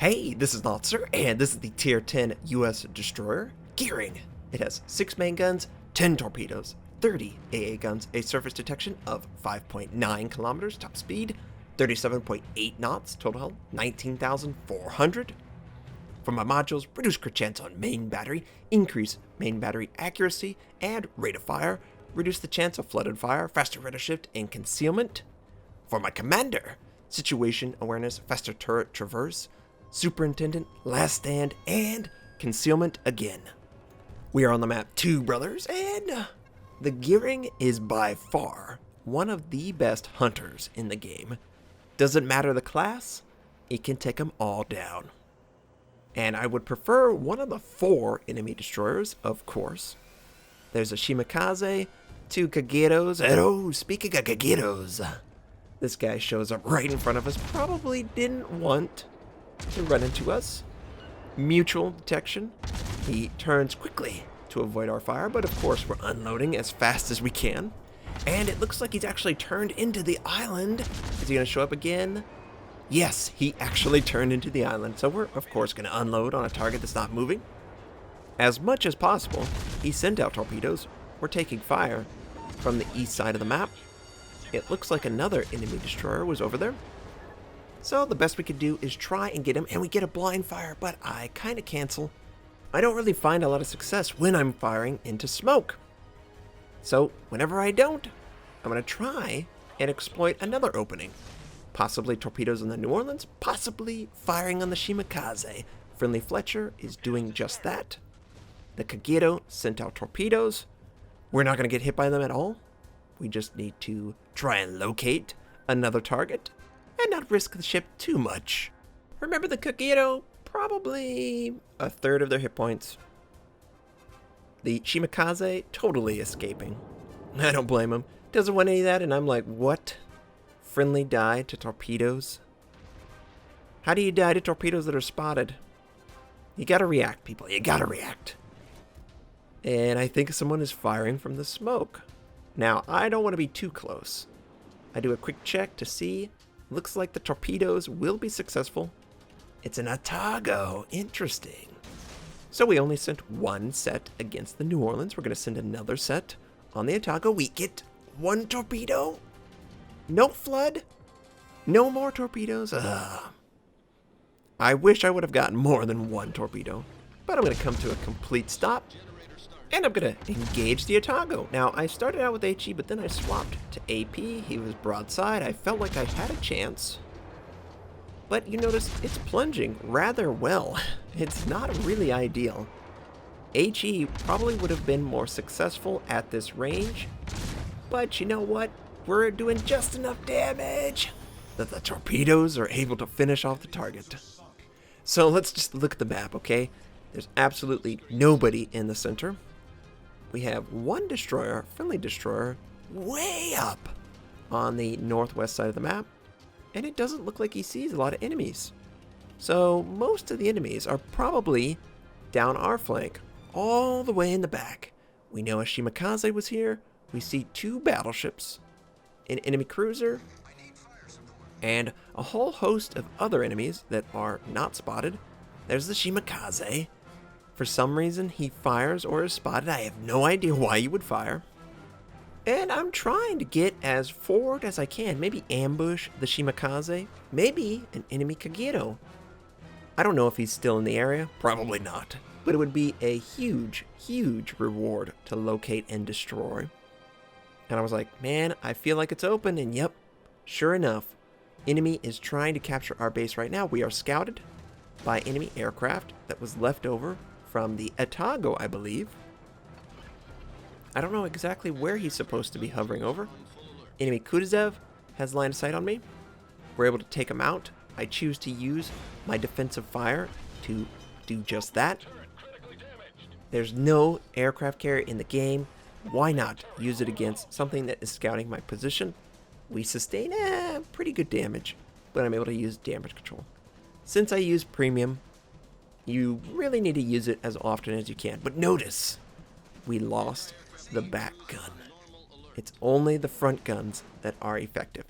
Hey, this is Notser, and this is the Tier 10 US destroyer, Gearing. It has 6 main guns, 10 torpedoes, 30 AA guns, a surface detection of 5.9 kilometers, top speed, 37.8 knots, total health, 19,400. For my modules, reduce crit chance on main battery, increase main battery accuracy and rate of fire, reduce the chance of flooded fire, faster rate of shift, and concealment. For my commander, situation awareness, faster turret traverse, superintendent, last stand, and concealment again. We are on the map 2 brothers, and the Gearing is by far one of the best hunters in the game. Doesn't matter the class, it can take them all down. And I would prefer one of the 4 enemy destroyers, of course. There's a Shimakaze, 2 Kageros, and oh, speaking of Kageros, this guy shows up right in front of us, probably didn't want to run into us. Mutual detection. He turns quickly to avoid our fire, but of course we're unloading as fast as we can. And it looks like he's actually turned into the island. Is he going to show up again? Yes, he actually turned into the island, so we're of course going to unload on a target that's not moving. As much as possible, he sent out torpedoes. We're taking fire from the east side of the map. It looks like another enemy destroyer was over there. So the best we could do is try and get him, and we get a blind fire, but I kind of cancel. I don't really find a lot of success when I'm firing into smoke. So whenever I don't, I'm going to try and exploit another opening. Possibly torpedoes on the New Orleans, possibly firing on the Shimakaze. Friendly Fletcher is doing just that. The Kagero sent out torpedoes. We're not going to get hit by them at all. We just need to try and locate another target and not risk the ship too much. Remember the Kagero, probably a third of their hit points. The Shimakaze, totally escaping. I don't blame him. Doesn't want any of that, and I'm like, what? Friendly die to torpedoes? How do you die to torpedoes that are spotted? You gotta react, people. You gotta react. And I think someone is firing from the smoke. Now, I don't want to be too close. I do a quick check to see. Looks like the torpedoes will be successful. It's an Atago. Interesting. So we only sent one set against the New Orleans. We're going to send another set on the Atago. We get 1 torpedo. No flood. No more torpedoes. I wish I would have gotten more than 1 torpedo. But I'm going to come to a complete stop. And I'm going to engage the Atago. Now, I started out with HE, but then I swapped to AP. He was broadside. I felt like I had a chance. But you notice it's plunging rather well. It's not really ideal. HE probably would have been more successful at this range. But you know what? We're doing just enough damage that the torpedoes are able to finish off the target. So let's just look at the map, okay? There's absolutely nobody in the center. We have 1 destroyer, friendly destroyer, way up on the northwest side of the map, and it doesn't look like he sees a lot of enemies. So most of the enemies are probably down our flank, all the way in the back. We know a Shimakaze was here. We see 2 battleships, an enemy cruiser, and a whole host of other enemies that are not spotted. There's the Shimakaze. For some reason, he fires or is spotted. I have no idea why you would fire. And I'm trying to get as forward as I can. Maybe ambush the Shimakaze. Maybe an enemy Kagero. I don't know if he's still in the area. Probably not. But it would be a huge, huge reward to locate and destroy. And I was like, man, I feel like it's open. And yep, sure enough, enemy is trying to capture our base right now. We are scouted by enemy aircraft that was left over from the Atago, I believe. I don't know exactly where he's supposed to be hovering over. Enemy Kutuzev has line of sight on me. We're able to take him out. I choose to use my defensive fire to do just that. There's no aircraft carrier in the game. Why not use it against something that is scouting my position? We sustain pretty good damage, but I'm able to use damage control. Since I use premium, you really need to use it as often as you can. But notice, we lost the back gun. It's only the front guns that are effective.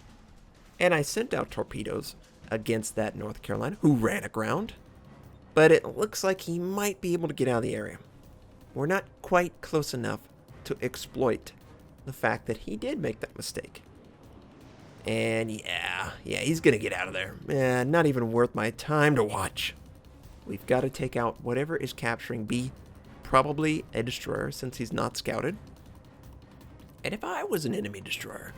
And I sent out torpedoes against that North Carolina, who ran aground. But it looks like he might be able to get out of the area. We're not quite close enough to exploit the fact that he did make that mistake. And yeah, he's going to get out of there. Not even worth my time to watch. We've got to take out whatever is capturing B. Probably a destroyer, since he's not scouted. And if I was an enemy destroyer,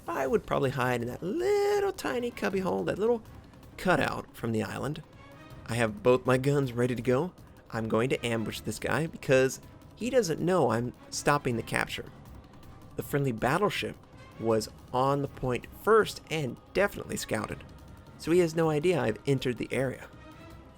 I would probably hide in that little tiny cubbyhole, that little cutout from the island. I have both my guns ready to go. I'm going to ambush this guy because he doesn't know I'm stopping the capture. The friendly battleship was on the point first and definitely scouted, so he has no idea I've entered the area.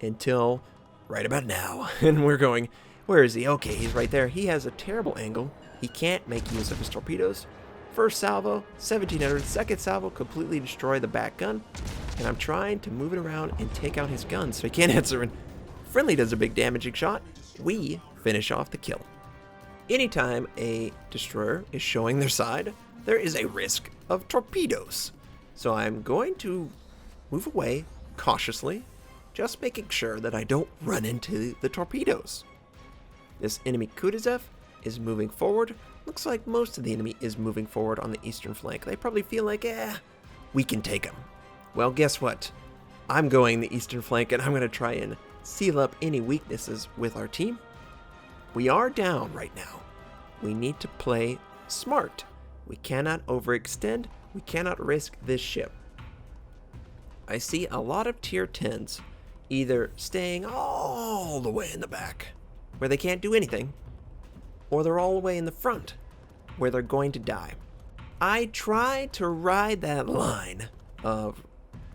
Until right about now. And we're going, where is he? Okay, he's right there. He has a terrible angle. He can't make use of his torpedoes. First salvo, 1700. Second salvo, completely destroy the back gun. And I'm trying to move it around and take out his gun so he can't answer. And friendly does a big damaging shot. We finish off the kill. Anytime a destroyer is showing their side, there is a risk of torpedoes. So I'm going to move away cautiously, just making sure that I don't run into the torpedoes. This enemy Kutuzov is moving forward. Looks like most of the enemy is moving forward on the eastern flank. They probably feel like, we can take them. Well, guess what? I'm going the eastern flank, and I'm going to try and seal up any weaknesses with our team. We are down right now. We need to play smart. We cannot overextend. We cannot risk this ship. I see a lot of tier 10s either staying all the way in the back, where they can't do anything, or they're all the way in the front, where they're going to die. I try to ride that line of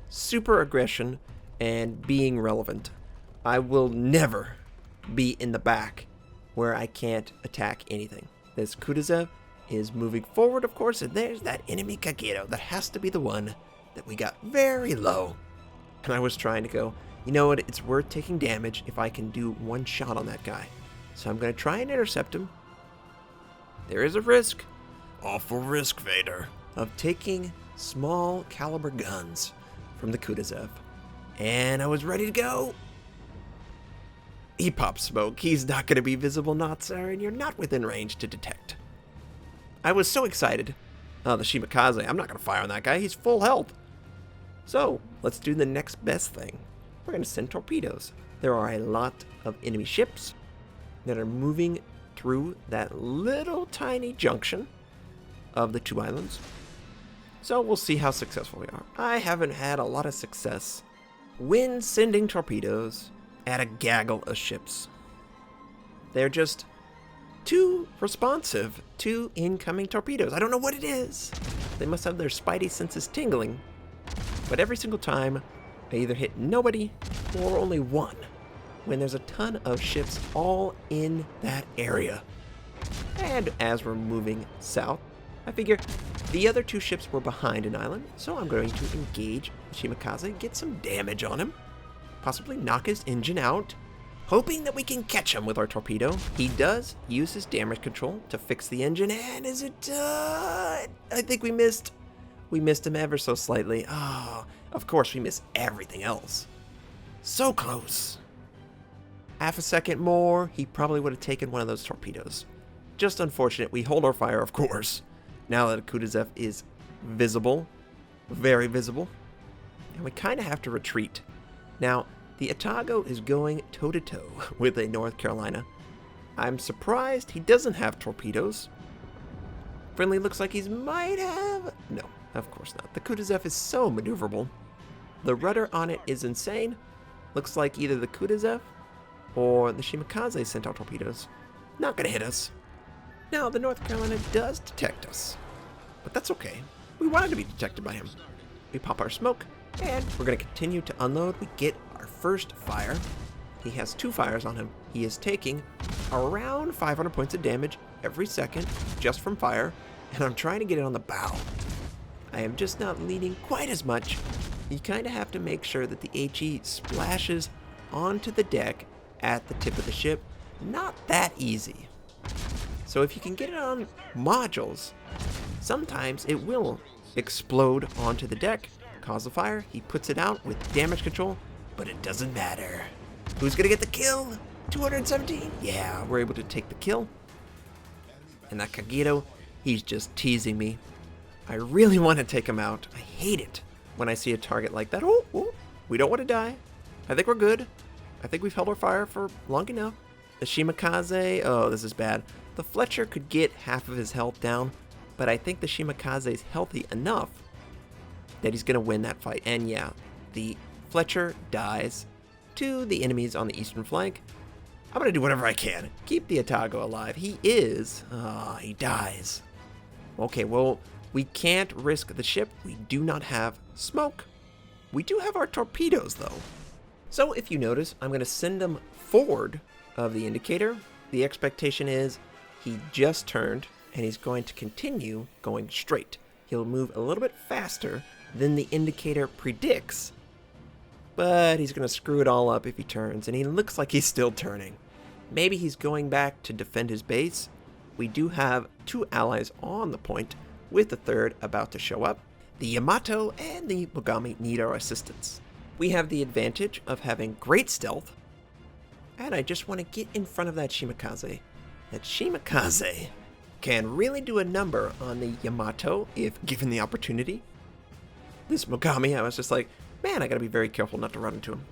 super aggression and being relevant. I will never be in the back where I can't attack anything. This Kutuzov is moving forward, of course, and there's that enemy Kagero. That has to be the one that we got very low. And I was trying to go, you know what, it's worth taking damage if I can do one shot on that guy. So I'm going to try and intercept him. There is a risk, awful risk, Vader, of taking small caliber guns from the Kutuzov. And I was ready to go. He pops smoke. He's not going to be visible, Notser, and you're not within range to detect. I was so excited. Oh, the Shimakaze. I'm not going to fire on that guy. He's full health. So, let's do the next best thing. We're going to send torpedoes. There are a lot of enemy ships that are moving through that little tiny junction of the two islands. So, we'll see how successful we are. I haven't had a lot of success when sending torpedoes at a gaggle of ships. They're just too responsive to incoming torpedoes. I don't know what it is. They must have their spidey senses tingling. But every single time, I either hit nobody or only one when there's a ton of ships all in that area. And as we're moving south, I figure the other two ships were behind an island, so I'm going to engage Shimakaze, get some damage on him, possibly knock his engine out, hoping that we can catch him with our torpedo. He does use his damage control to fix the engine, and is it done? I think we missed. We missed him ever so slightly. Oh, of course we missed everything else. So close. Half a second more, he probably would have taken one of those torpedoes. Just unfortunate. We hold our fire, of course, now that Kutuzov is visible, very visible, and we kind of have to retreat. Now, the Atago is going toe-to-toe with a North Carolina. I'm surprised he doesn't have torpedoes. Friendly looks like he might have. No, of course not. The Kutuzov is so maneuverable. The rudder on it is insane. Looks like either the Kutuzov or the Shimakaze sent out torpedoes. Not going to hit us. Now, the North Carolina does detect us, but that's okay. We wanted to be detected by him. We pop our smoke, and we're going to continue to unload. We get our first fire. He has 2 fires on him. He is taking around 500 points of damage every second just from fire, and I'm trying to get it on the bow. I am just not leaning quite as much. You kind of have to make sure that the HE splashes onto the deck at the tip of the ship. Not that easy. So if you can get it on modules, sometimes it will explode onto the deck, cause a fire. He puts it out with damage control, but it doesn't matter. Who's gonna get the kill? 217? Yeah, we're able to take the kill. And that Kagero, he's just teasing me. I really want to take him out. I hate it when I see a target like that. Oh, we don't want to die. I think we're good. I think we've held our fire for long enough. The Shimakaze, oh, this is bad. The Fletcher could get half of his health down, but I think the Shimakaze is healthy enough that he's going to win that fight. And yeah, the Fletcher dies to the enemies on the eastern flank. I'm going to do whatever I can. Keep the Atago alive. He dies. Okay, well, we can't risk the ship. We do not have smoke. We do have our torpedoes, though. So if you notice, I'm going to send them forward of the indicator. The expectation is he just turned, and he's going to continue going straight. He'll move a little bit faster than the indicator predicts, but he's going to screw it all up if he turns, and he looks like he's still turning. Maybe he's going back to defend his base. We do have 2 allies on the point, with the 3rd about to show up. The Yamato and the Mogami need our assistance. We have the advantage of having great stealth, and I just want to get in front of that Shimakaze. That Shimakaze can really do a number on the Yamato if given the opportunity. This Mogami, I was just like, man, I gotta be very careful not to run into him.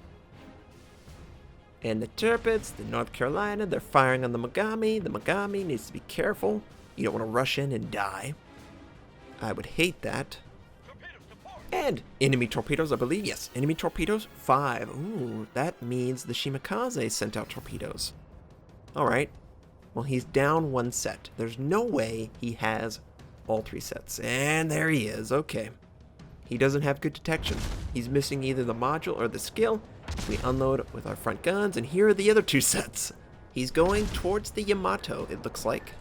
And the torpedoes, the North Carolina, they're firing on the Mogami. The Mogami needs to be careful. You don't want to rush in and die. I would hate that. And enemy torpedoes, I believe. Yes, enemy torpedoes, 5. Ooh, that means the Shimakaze sent out torpedoes. Alright. Well, he's down 1 set. There's no way he has all 3 sets. And there he is. Okay. He doesn't have good detection. He's missing either the module or the skill. We unload with our front guns, and here are the other 2 sets. He's going towards the Yamato, it looks like.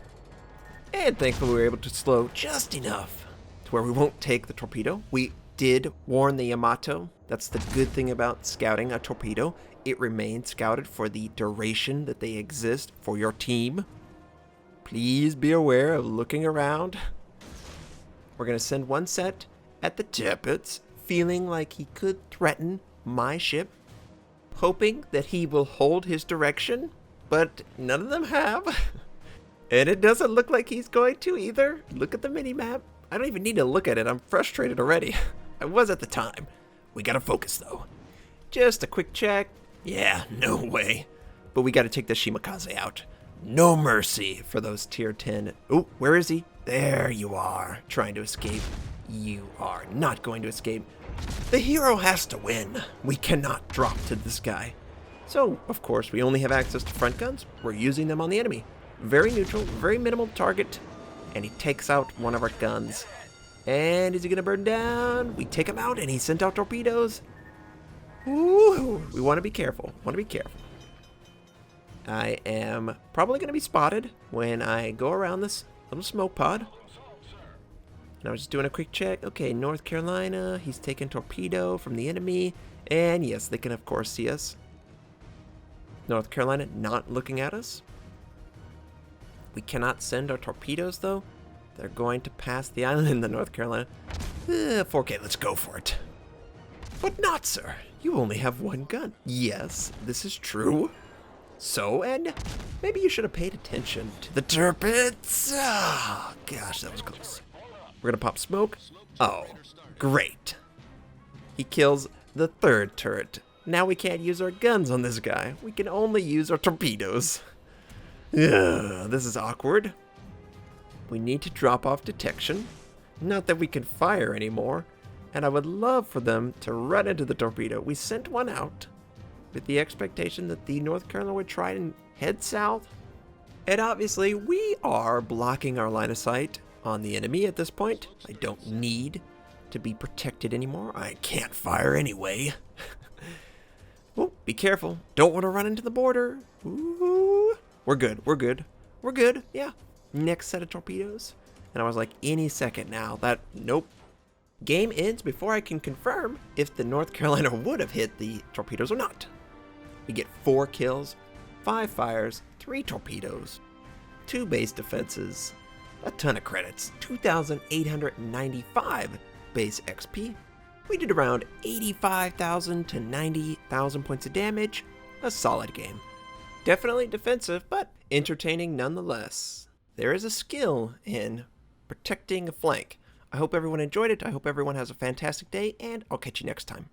And thankfully we were able to slow just enough to where we won't take the torpedo. We did warn the Yamato. That's the good thing about scouting a torpedo. It remains scouted for the duration that they exist for your team. Please be aware of looking around. We're going to send 1 set at the Tippets, feeling like he could threaten my ship, hoping that he will hold his direction, but none of them have. And it doesn't look like he's going to either. Look at the mini-map. I don't even need to look at it. I'm frustrated already. I was at the time. We gotta focus, though. Just a quick check. Yeah, no way. But we gotta take the Shimakaze out. No mercy for those tier 10. Oh, where is he? There you are. Trying to escape. You are not going to escape. The hero has to win. We cannot drop to this guy. So, of course, we only have access to front guns. We're using them on the enemy. Very neutral, very minimal target. And he takes out one of our guns. And is he going to burn down? We take him out, and he sent out torpedoes. Ooh, we want to be careful. I am probably going to be spotted when I go around this little smoke pod. And I was just doing a quick check. Okay, North Carolina, he's taking torpedo from the enemy. And yes, they can of course see us. North Carolina not looking at us. We cannot send our torpedoes though. They're going to pass the island in the North Carolina. 4K, let's go for it. But not, sir. You only have 1 gun. Yes, this is true. So, and maybe you should have paid attention to the torpedoes. Oh, gosh, that was close. We're gonna pop smoke. Oh, great. He kills the 3rd turret. Now we can't use our guns on this guy. We can only use our torpedoes. Ugh, this is awkward. We need to drop off detection. Not that we can fire anymore. And I would love for them to run into the torpedo. We sent one out with the expectation that the North Carolina would try and head south. And obviously we are blocking our line of sight on the enemy at this point. I don't need to be protected anymore. I can't fire anyway. Oh, be careful. Don't want to run into the border. Ooh. We're good. Yeah. Next set of torpedoes. And I was like, any second now. Nope. Game ends before I can confirm if the North Carolina would have hit the torpedoes or not. We get 4 kills, 5 fires, 3 torpedoes, 2 base defenses, a ton of credits, 2,895 base XP, We did around 85,000 to 90,000 points of damage. A solid game. Definitely defensive, but entertaining nonetheless. There is a skill in protecting a flank. I hope everyone enjoyed it. I hope everyone has a fantastic day, and I'll catch you next time.